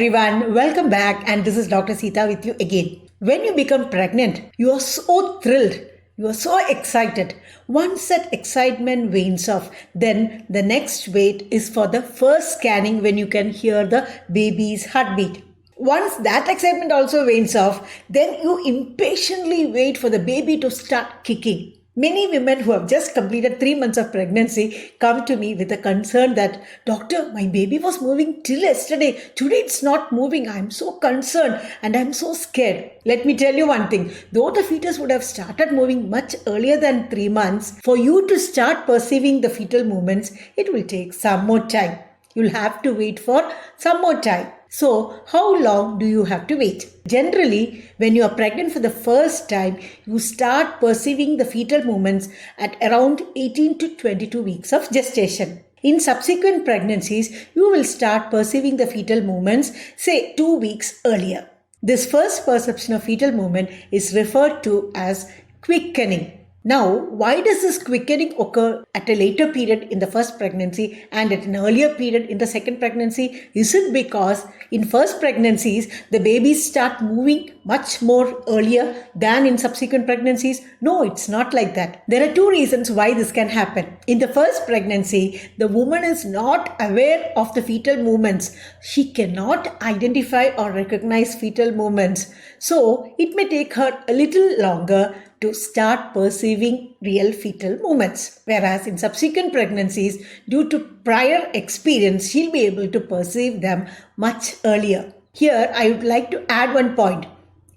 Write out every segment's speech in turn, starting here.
everyone, welcome back, and this is Dr. Sita with you again. When you become pregnant, you are so thrilled, you are so excited. Once that excitement wanes off, then the next wait is for the first scanning when you can hear the baby's heartbeat. Once that excitement also wanes off, then you impatiently wait for the baby to start kicking. Many women who have just completed 3 months of pregnancy come to me with a concern that, Doctor, my baby was moving till yesterday. Today it's not moving. I'm so concerned and I'm so scared. Let me tell you one thing. Though the fetus would have started moving much earlier than 3 months, for you to start perceiving the fetal movements, it will take some more time. You'll have to wait for some more time. So, how long do you have to wait? Generally, when you are pregnant for the first time, you start perceiving the fetal movements at around 18 to 22 weeks of gestation. In subsequent pregnancies, you will start perceiving the fetal movements, say 2 weeks earlier. This first perception of fetal movement is referred to as quickening. Now, why does this quickening occur at a later period in the first pregnancy and at an earlier period in the second pregnancy? Is it because in first pregnancies, the babies start moving much more earlier than in subsequent pregnancies? No, it's not like that. There are 2 reasons why this can happen. In the first pregnancy, the woman is not aware of the fetal movements. She cannot identify or recognize fetal movements. So, it may take her a little longer to start perceiving real fetal movements. Whereas in subsequent pregnancies, due to prior experience, she'll be able to perceive them much earlier. Here, I would like to add one point.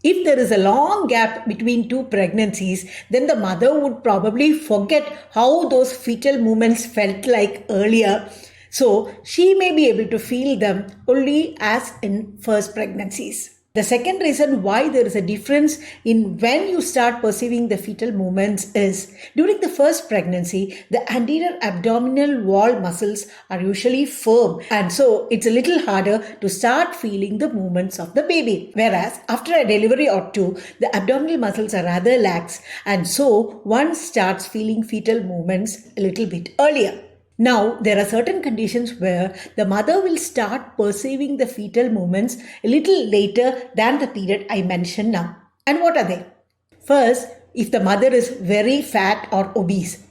If there is a long gap between 2 pregnancies, then the mother would probably forget how those fetal movements felt like earlier. So, she may be able to feel them only as in first pregnancies. The second reason why there is a difference in when you start perceiving the fetal movements is during the first pregnancy, the anterior abdominal wall muscles are usually firm, and so it's a little harder to start feeling the movements of the baby. Whereas after a delivery or 2, the abdominal muscles are rather lax, and so one starts feeling fetal movements a little bit earlier. Now, there are certain conditions where the mother will start perceiving the fetal movements a little later than the period I mentioned now. And what are they? First, if the mother is very fat or obese.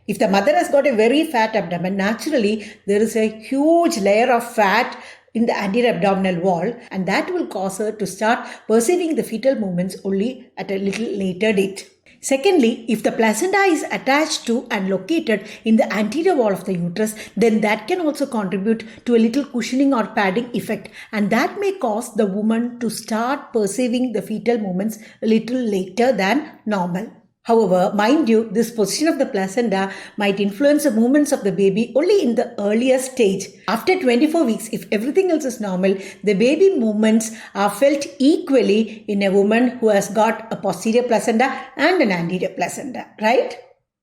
If the mother has got a very fat abdomen, naturally there is a huge layer of fat in the anterior abdominal wall, and that will cause her to start perceiving the fetal movements only at a little later date. Secondly, if the placenta is attached to and located in the anterior wall of the uterus, then that can also contribute to a little cushioning or padding effect, and that may cause the woman to start perceiving the fetal movements a little later than normal. However, mind you, this position of the placenta might influence the movements of the baby only in the earlier stage. After 24 weeks, if everything else is normal, the baby movements are felt equally in a woman who has got a posterior placenta and an anterior placenta, right?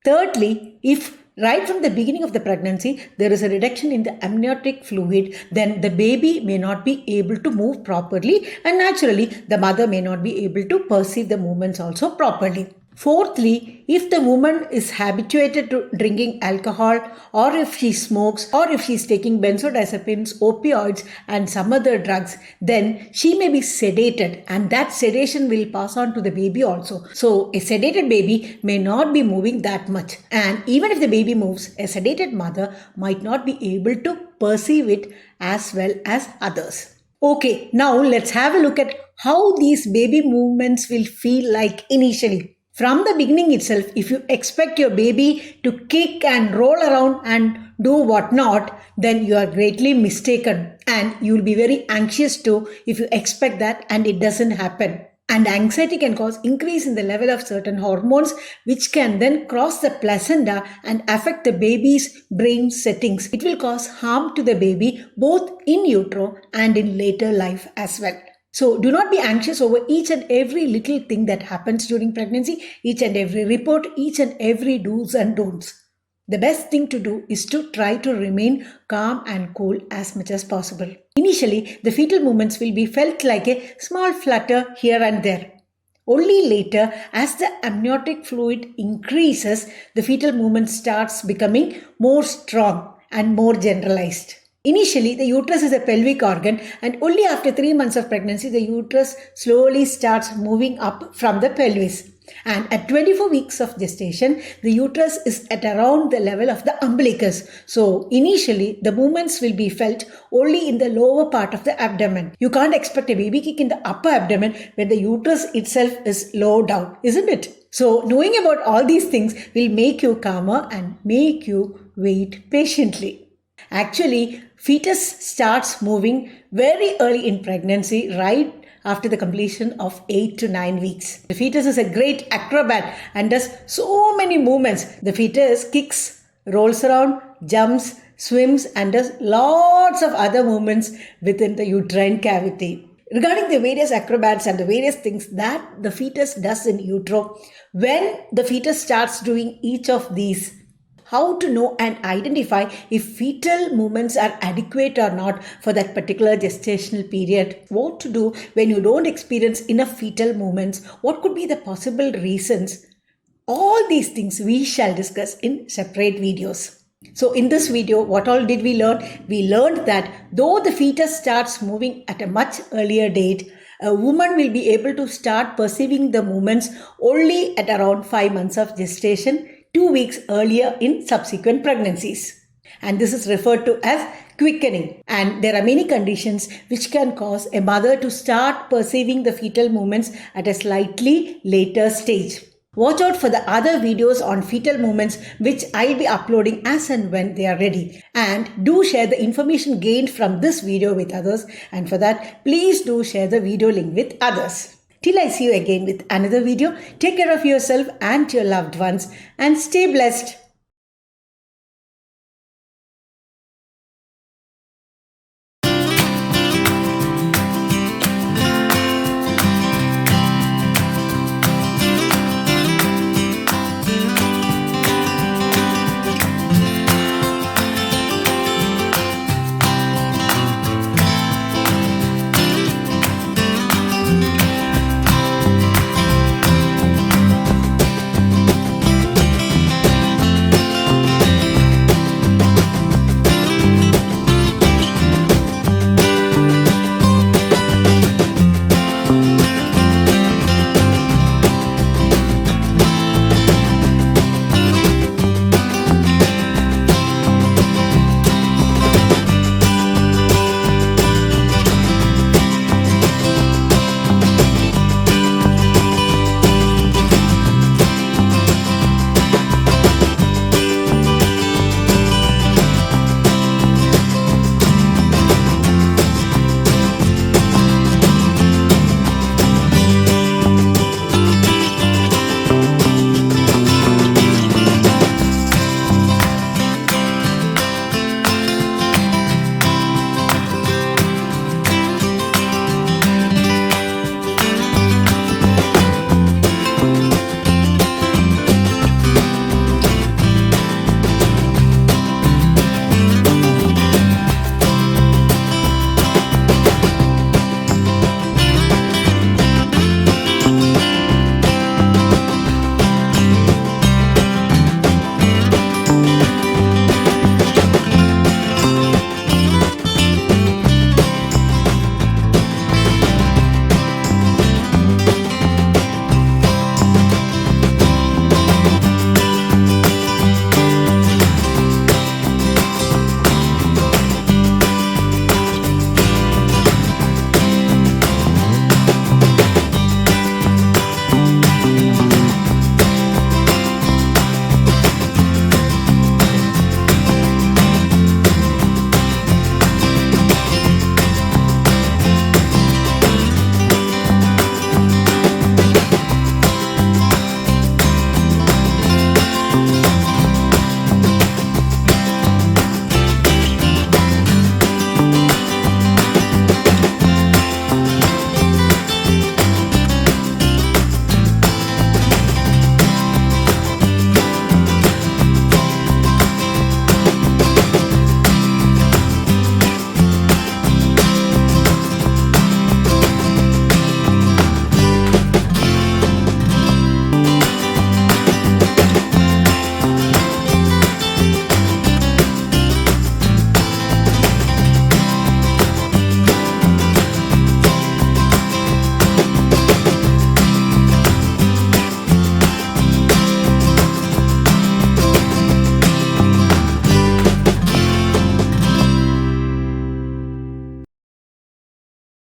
Thirdly, if right from the beginning of the pregnancy, there is a reduction in the amniotic fluid, then the baby may not be able to move properly, and naturally, the mother may not be able to perceive the movements also properly. Fourthly, if the woman is habituated to drinking alcohol, or if she smokes, or if she is taking benzodiazepines, opioids and some other drugs, then she may be sedated, and that sedation will pass on to the baby also. So a sedated baby may not be moving that much, and even if the baby moves, a sedated mother might not be able to perceive it as well as others. Okay, now let's have a look at how these baby movements will feel like initially. From the beginning itself, if you expect your baby to kick and roll around and do whatnot, then you are greatly mistaken, and you will be very anxious too if you expect that and it doesn't happen. And anxiety can cause increase in the level of certain hormones, which can then cross the placenta and affect the baby's brain settings. It will cause harm to the baby both in utero and in later life as well. So do not be anxious over each and every little thing that happens during pregnancy, each and every report, each and every do's and don'ts. The best thing to do is to try to remain calm and cool as much as possible. Initially, the fetal movements will be felt like a small flutter here and there. Only later, as the amniotic fluid increases, the fetal movement starts becoming more strong and more generalized. Initially, the uterus is a pelvic organ, and only after 3 months of pregnancy, the uterus slowly starts moving up from the pelvis. And at 24 weeks of gestation, the uterus is at around the level of the umbilicus. So initially, the movements will be felt only in the lower part of the abdomen. You can't expect a baby kick in the upper abdomen when the uterus itself is low down, isn't it? So knowing about all these things will make you calmer and make you wait patiently. Actually, fetus starts moving very early in pregnancy, right after the completion of 8 to 9 weeks. The fetus is a great acrobat and does so many movements. The fetus kicks, rolls around, jumps, swims, and does lots of other movements within the uterine cavity. Regarding the various acrobats and the various things that the fetus does in utero, when the fetus starts doing each of these, how to know and identify if fetal movements are adequate or not for that particular gestational period, what to do when you don't experience enough fetal movements, what could be the possible reasons, all these things we shall discuss in separate videos. So in this video, what all did we learn? We learned that though the fetus starts moving at a much earlier date, a woman will be able to start perceiving the movements only at around 5 months of gestation, 2 weeks earlier in subsequent pregnancies. And this is referred to as quickening. And there are many conditions which can cause a mother to start perceiving the fetal movements at a slightly later stage. Watch out for the other videos on fetal movements which I'll be uploading as and when they are ready. And do share the information gained from this video with others. And for that, please do share the video link with others. Till I see you again with another video, take care of yourself and your loved ones and stay blessed.